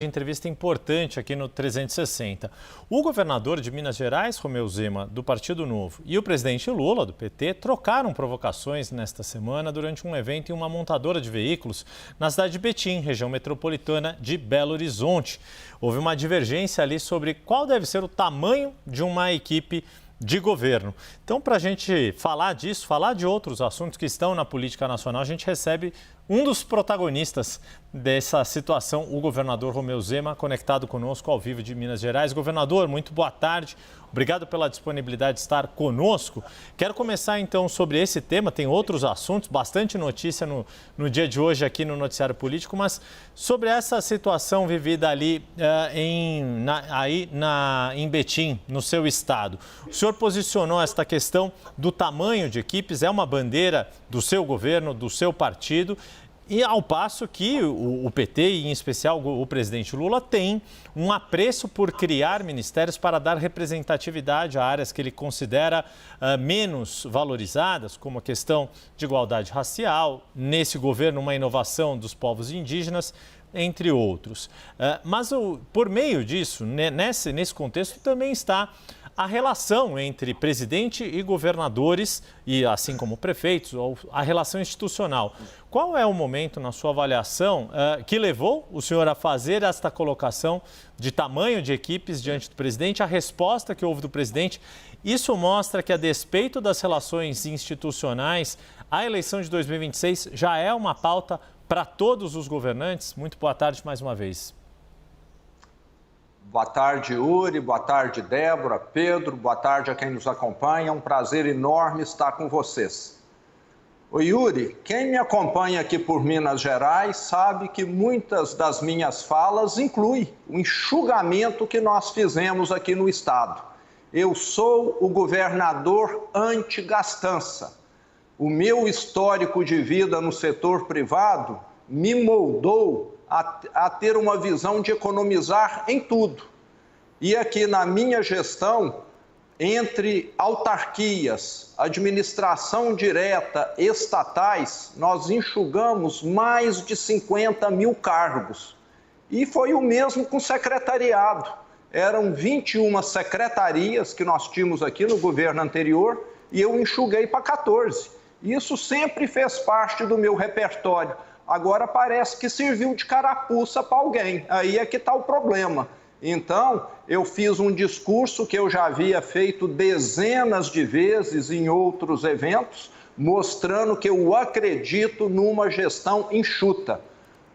Entrevista importante aqui no 360. O governador de Minas Gerais, Romeu Zema, do Partido Novo, e o presidente Lula, do PT, trocaram provocações nesta semana durante um evento em uma montadora de veículos na cidade de Betim, região metropolitana de Belo Horizonte. Houve uma divergência ali sobre qual deve ser o tamanho de uma equipe de governo. Então, para a gente falar disso, falar de outros assuntos que estão na política nacional, a gente recebe um dos protagonistas dessa situação, o governador Romeu Zema, conectado conosco ao vivo de Minas Gerais. Governador, muito boa tarde. Obrigado pela disponibilidade de estar conosco. Quero começar, então, sobre esse tema. Tem outros assuntos, bastante notícia no dia de hoje aqui no Noticiário Político, mas sobre essa situação vivida ali em Betim, no seu estado. O senhor posicionou esta questão do tamanho de equipes, é uma bandeira do seu governo, do seu partido, e ao passo que o PT, e em especial o presidente Lula, tem um apreço por criar ministérios para dar representatividade a áreas que ele considera menos valorizadas, como a questão de igualdade racial, nesse governo uma inovação dos povos indígenas, entre outros. Mas por meio disso, nesse contexto, também está a relação entre presidente e governadores, e assim como prefeitos, ou a relação institucional. Qual é o momento, na sua avaliação, que levou o senhor a fazer esta colocação de tamanho de equipes diante do presidente? A resposta que houve do presidente, isso mostra que, a despeito das relações institucionais, a eleição de 2026 já é uma pauta para todos os governantes? Muito boa tarde mais uma vez. Boa tarde, Yuri. Boa tarde, Débora, Pedro. Boa tarde a quem nos acompanha. É um prazer enorme estar com vocês. Ô Yuri, quem me acompanha aqui por Minas Gerais sabe que muitas das minhas falas incluem o enxugamento que nós fizemos aqui no estado. Eu sou o governador anti-gastança. O meu histórico de vida no setor privado me moldou a ter uma visão de economizar em tudo. E aqui na minha gestão, entre autarquias, administração direta, estatais, nós enxugamos mais de 50 mil cargos. E foi o mesmo com o secretariado. Eram 21 secretarias que nós tínhamos aqui no governo anterior e eu enxuguei para 14. Isso sempre fez parte do meu repertório. Agora parece que serviu de carapuça para alguém. Aí é que está o problema. Então, eu fiz um discurso que eu já havia feito dezenas de vezes em outros eventos, mostrando que eu acredito numa gestão enxuta.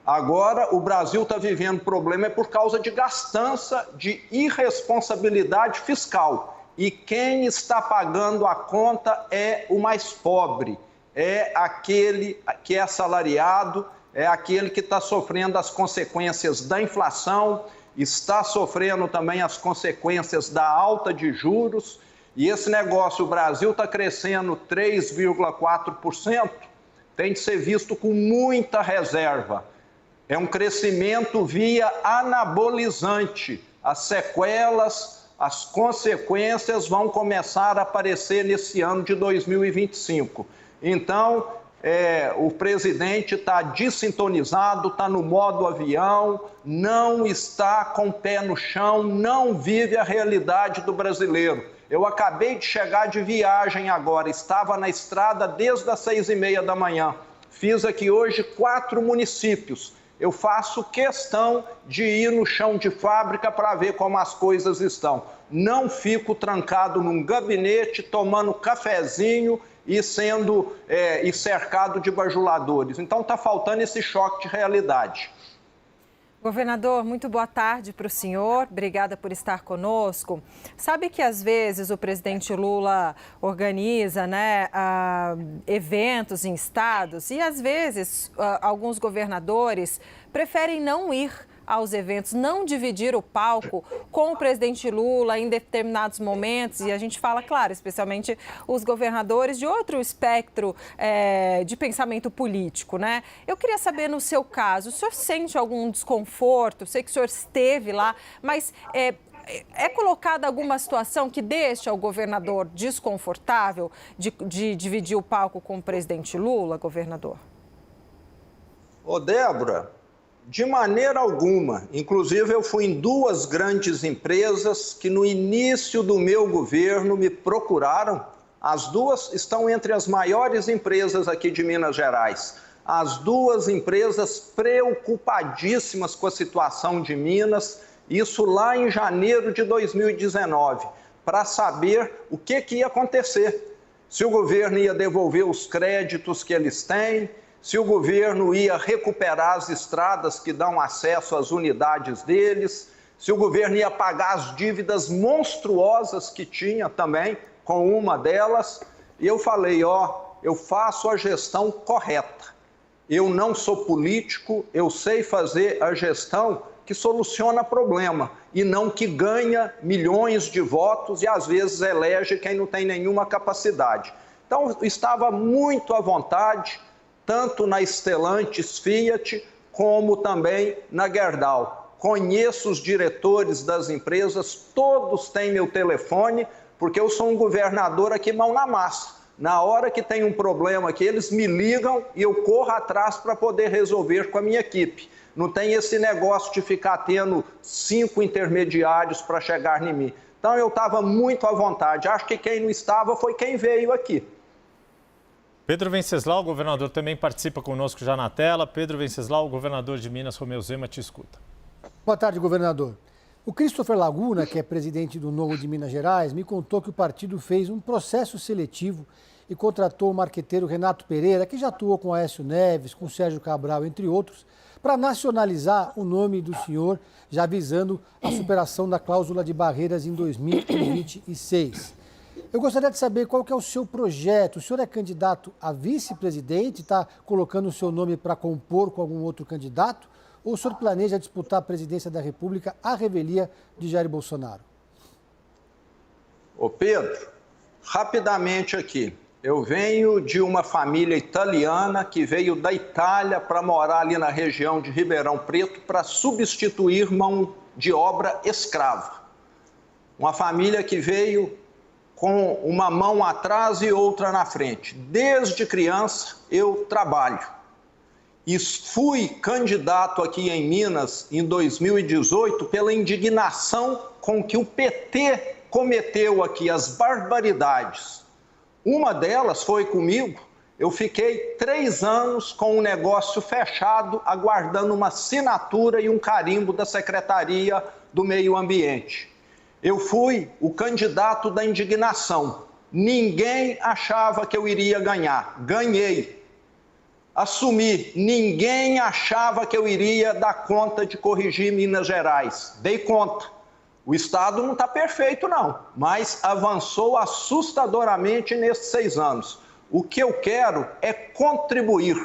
Agora, o Brasil está vivendo problema por causa de gastança, de irresponsabilidade fiscal. E quem está pagando a conta é o mais pobre. É aquele que é assalariado, é aquele que está sofrendo as consequências da inflação, está sofrendo também as consequências da alta de juros. E esse negócio, o Brasil está crescendo 3,4%, tem de ser visto com muita reserva. É um crescimento via anabolizante. As sequelas, as consequências vão começar a aparecer nesse ano de 2025. Então, o presidente está desintonizado, está no modo avião, não está com o pé no chão, não vive a realidade do brasileiro. Eu acabei de chegar de viagem agora, estava na estrada desde as 6h30 da manhã. Fiz aqui hoje 4 municípios. Eu faço questão de ir no chão de fábrica para ver como as coisas estão. Não fico trancado num gabinete, tomando cafezinho e sendo cercado de bajuladores. Então está faltando esse choque de realidade. Governador, muito boa tarde para o senhor. Obrigada por estar conosco. Sabe que às vezes o presidente Lula organiza, eventos em estados e às vezes alguns governadores preferem não ir aos eventos, não dividir o palco com o presidente Lula em determinados momentos, e a gente fala, claro, especialmente os governadores de outro espectro de pensamento político, né? Eu queria saber, no seu caso, o senhor sente algum desconforto? Sei que o senhor esteve lá, mas é colocada alguma situação que deixa o governador desconfortável de dividir o palco com o presidente Lula, governador? Ô, Débora, De maneira alguma. Inclusive, eu fui em 2 grandes empresas que no início do meu governo me procuraram. As 2 estão entre as maiores empresas aqui de Minas Gerais. As 2 empresas preocupadíssimas com a situação de Minas, isso lá em janeiro de 2019, para saber o que ia acontecer. Se o governo ia devolver os créditos que eles têm, se o governo ia recuperar as estradas que dão acesso às unidades deles, se o governo ia pagar as dívidas monstruosas que tinha também com uma delas. E eu falei, eu faço a gestão correta. Eu não sou político, eu sei fazer a gestão que soluciona problema e não que ganha milhões de votos e às vezes elege quem não tem nenhuma capacidade. Então, estava muito à vontade, tanto na Stellantis Fiat, como também na Gerdau. Conheço os diretores das empresas, todos têm meu telefone, porque eu sou um governador aqui mão na massa. Na hora que tem um problema aqui, eles me ligam e eu corro atrás para poder resolver com a minha equipe. Não tem esse negócio de ficar tendo 5 intermediários para chegar em mim. Então, eu estava muito à vontade. Acho que quem não estava foi quem veio aqui. Pedro Venceslau, o governador, também participa conosco já na tela. Pedro Venceslau, o governador de Minas, Romeu Zema, te escuta. Boa tarde, governador. O Christopher Laguna, que é presidente do Novo de Minas Gerais, me contou que o partido fez um processo seletivo e contratou o marqueteiro Renato Pereira, que já atuou com Aécio Neves, com Sérgio Cabral, entre outros, para nacionalizar o nome do senhor, já visando a superação da cláusula de barreiras em 2026. Eu gostaria de saber qual que é o seu projeto. O senhor é candidato a vice-presidente, está colocando o seu nome para compor com algum outro candidato? Ou o senhor planeja disputar a presidência da República à revelia de Jair Bolsonaro? Ô Pedro, rapidamente aqui. Eu venho de uma família italiana que veio da Itália para morar ali na região de Ribeirão Preto para substituir mão de obra escrava. Uma família que veio com uma mão atrás e outra na frente. Desde criança eu trabalho. E fui candidato aqui em Minas em 2018 pela indignação com que o PT cometeu aqui, as barbaridades. Uma delas foi comigo, eu fiquei 3 anos com um negócio fechado, aguardando uma assinatura e um carimbo da Secretaria do Meio Ambiente. Eu fui o candidato da indignação. Ninguém achava que eu iria ganhar. Ganhei. Assumi. Ninguém achava que eu iria dar conta de corrigir Minas Gerais. Dei conta. O Estado não está perfeito, não, mas avançou assustadoramente nesses 6 anos. O que eu quero é contribuir.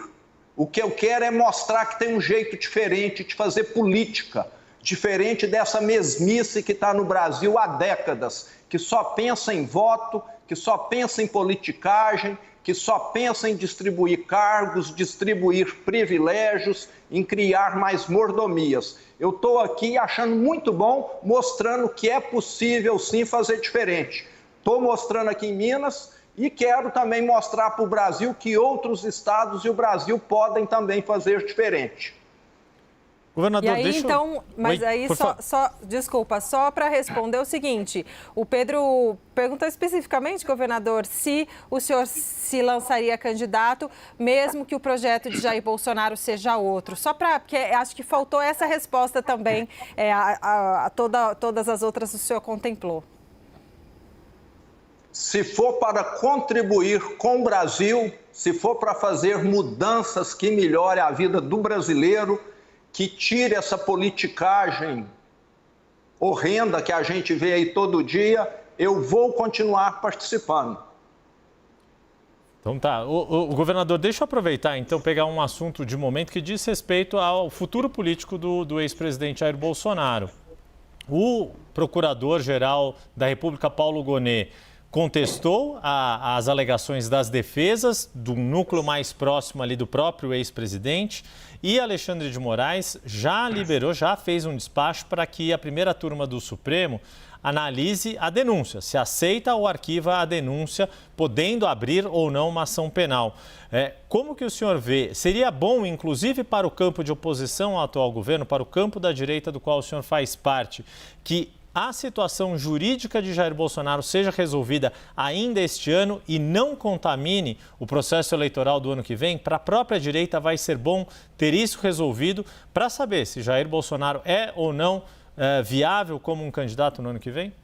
O que eu quero é mostrar que tem um jeito diferente de fazer política, diferente dessa mesmice que está no Brasil há décadas, que só pensa em voto, que só pensa em politicagem, que só pensa em distribuir cargos, distribuir privilégios, em criar mais mordomias. Eu estou aqui achando muito bom, mostrando que é possível sim fazer diferente. Estou mostrando aqui em Minas e quero também mostrar para o Brasil que outros estados e o Brasil podem também fazer diferente. Governador, e aí, então, mas Oi, aí só para responder o seguinte, o Pedro perguntou especificamente, governador, se o senhor se lançaria candidato, mesmo que o projeto de Jair Bolsonaro seja outro. Só para, porque acho que faltou essa resposta também, todas as outras o senhor contemplou. Se for para contribuir com o Brasil, se for para fazer mudanças que melhorem a vida do brasileiro, que tire essa politicagem horrenda que a gente vê aí todo dia, eu vou continuar participando. Então tá. O governador, deixa eu aproveitar então, pegar um assunto de momento que diz respeito ao futuro político do ex-presidente Jair Bolsonaro. O procurador-geral da República, Paulo Gonet, contestou as alegações das defesas do núcleo mais próximo ali do próprio ex-presidente, e Alexandre de Moraes já liberou, já fez um despacho para que a primeira turma do Supremo analise a denúncia, se aceita ou arquiva a denúncia, podendo abrir ou não uma ação penal. Como que o senhor vê? Seria bom, inclusive para o campo de oposição ao atual governo, para o campo da direita do qual o senhor faz parte, que a situação jurídica de Jair Bolsonaro seja resolvida ainda este ano e não contamine o processo eleitoral do ano que vem? Para a própria direita vai ser bom ter isso resolvido para saber se Jair Bolsonaro é ou não viável como um candidato no ano que vem?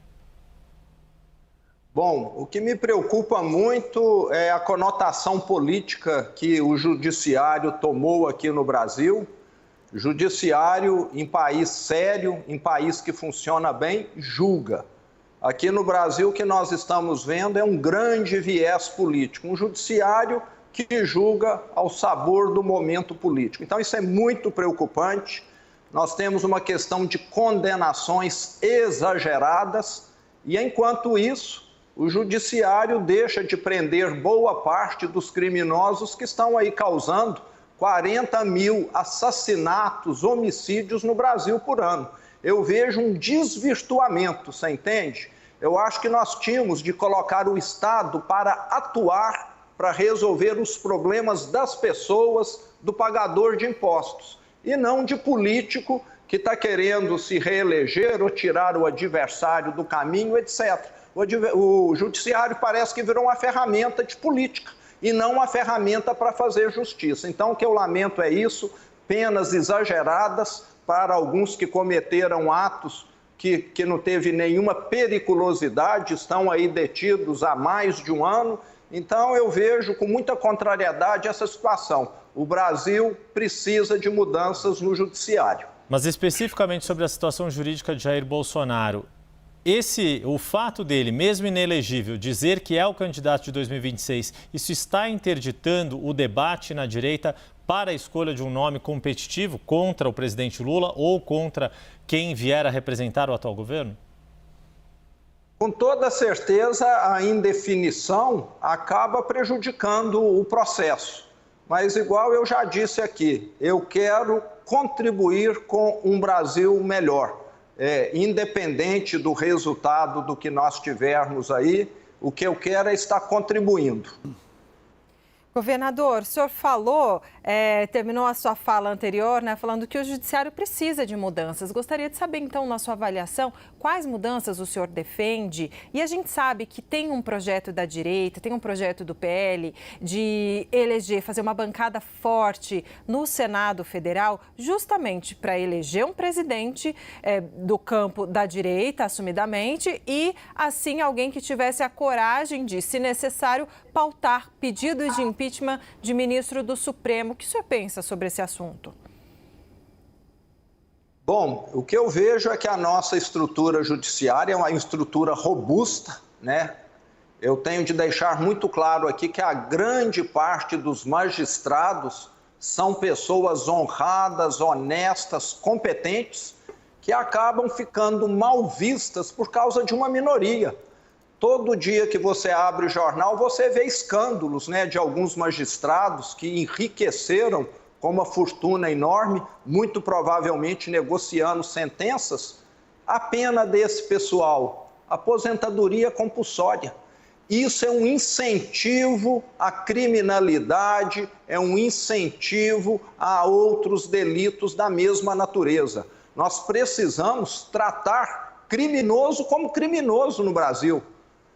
Bom, o que me preocupa muito é a conotação política que o judiciário tomou aqui no Brasil. Judiciário, em país sério, em país que funciona bem, julga. Aqui no Brasil, o que nós estamos vendo é um grande viés político, um judiciário que julga ao sabor do momento político. Então, isso é muito preocupante. Nós temos uma questão de condenações exageradas e, enquanto isso, o judiciário deixa de prender boa parte dos criminosos que estão aí causando 40 mil assassinatos, homicídios no Brasil por ano. Eu vejo um desvirtuamento, você entende? Eu acho que nós tínhamos de colocar o Estado para atuar, para resolver os problemas das pessoas, do pagador de impostos, e não de político que está querendo se reeleger ou tirar o adversário do caminho, etc. O judiciário parece que virou uma ferramenta de política e não uma ferramenta para fazer justiça. Então, o que eu lamento é isso, penas exageradas para alguns que cometeram atos que não teve nenhuma periculosidade, estão aí detidos há mais de um ano. Então, eu vejo com muita contrariedade essa situação. O Brasil precisa de mudanças no judiciário. Mas especificamente sobre a situação jurídica de Jair Bolsonaro, o fato dele, mesmo inelegível, dizer que é o candidato de 2026, isso está interditando o debate na direita para a escolha de um nome competitivo contra o presidente Lula ou contra quem vier a representar o atual governo? Com toda certeza, a indefinição acaba prejudicando o processo. Mas, igual eu já disse aqui, eu quero contribuir com um Brasil melhor. Independente do resultado do que nós tivermos aí, o que eu quero é estar contribuindo. Governador, o senhor falou, terminou a sua fala anterior, né, falando que o judiciário precisa de mudanças. Gostaria de saber, então, na sua avaliação, quais mudanças o senhor defende? E a gente sabe que tem um projeto da direita, tem um projeto do PL de eleger, fazer uma bancada forte no Senado Federal, justamente para eleger um presidente do campo da direita, assumidamente, e, assim, alguém que tivesse a coragem de, se necessário, pautar pedidos de impeachment de ministro do Supremo. O que o senhor pensa sobre esse assunto? Bom, o que eu vejo é que a nossa estrutura judiciária é uma estrutura robusta, né? Eu tenho de deixar muito claro aqui que a grande parte dos magistrados são pessoas honradas, honestas, competentes, que acabam ficando mal vistas por causa de uma minoria. Todo dia que você abre o jornal, você vê escândalos, né, de alguns magistrados que enriqueceram com uma fortuna enorme, muito provavelmente negociando sentenças. A pena desse pessoal, aposentadoria compulsória. Isso é um incentivo à criminalidade, é um incentivo a outros delitos da mesma natureza. Nós precisamos tratar criminoso como criminoso no Brasil.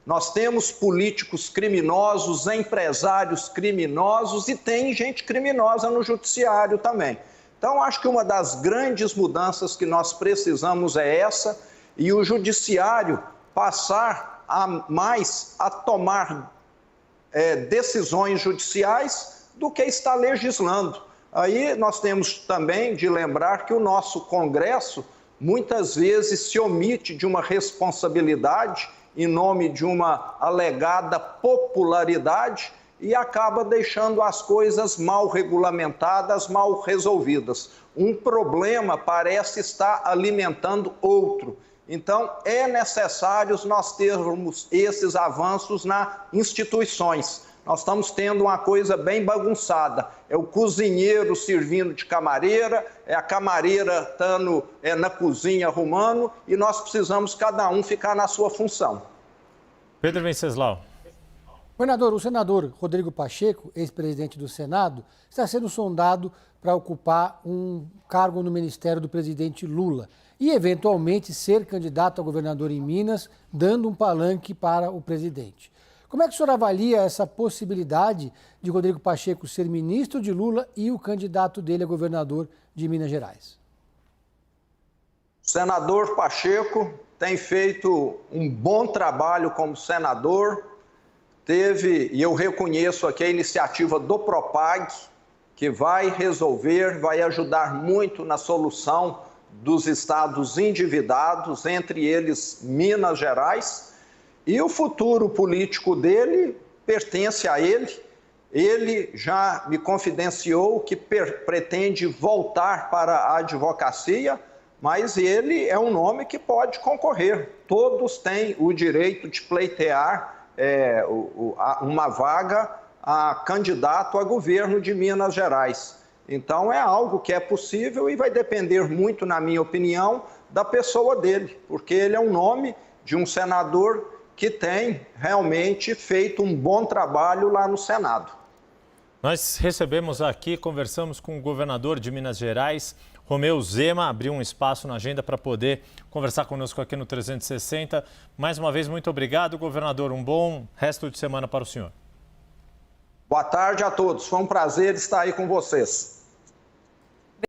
Nós temos políticos criminosos, empresários criminosos e tem gente criminosa no judiciário também. Então, acho que uma das grandes mudanças que nós precisamos é essa, e o judiciário passar a tomar decisões judiciais do que está legislando. Aí nós temos também de lembrar que o nosso Congresso muitas vezes se omite de uma responsabilidade em nome de uma alegada popularidade e acaba deixando as coisas mal regulamentadas, mal resolvidas. Um problema parece estar alimentando outro. Então, é necessário nós termos esses avanços nas instituições. Nós estamos tendo uma coisa bem bagunçada. É o cozinheiro servindo de camareira, é a camareira estando na cozinha arrumando, e nós precisamos cada um ficar na sua função. Pedro Venceslau. Governador, o senador Rodrigo Pacheco, ex-presidente do Senado, está sendo sondado para ocupar um cargo no ministério do presidente Lula e, eventualmente, ser candidato a governador em Minas, dando um palanque para o presidente. Como é que o senhor avalia essa possibilidade de Rodrigo Pacheco ser ministro de Lula e o candidato dele a governador de Minas Gerais? O senador Pacheco tem feito um bom trabalho como senador. E eu reconheço aqui a iniciativa do Propag, que vai resolver, vai ajudar muito na solução dos estados endividados, entre eles Minas Gerais, e o futuro político dele pertence a ele. Ele já me confidenciou que pretende voltar para a advocacia, mas ele é um nome que pode concorrer. Todos têm o direito de pleitear uma vaga a candidato a governo de Minas Gerais. Então é algo que é possível e vai depender muito, na minha opinião, da pessoa dele, porque ele é um nome de um senador que tem realmente feito um bom trabalho lá no Senado. Nós recebemos aqui, conversamos com o governador de Minas Gerais, Romeu Zema, abriu um espaço na agenda para poder conversar conosco aqui no 360. Mais uma vez, muito obrigado, governador. Um bom resto de semana para o senhor. Boa tarde a todos. Foi um prazer estar aí com vocês.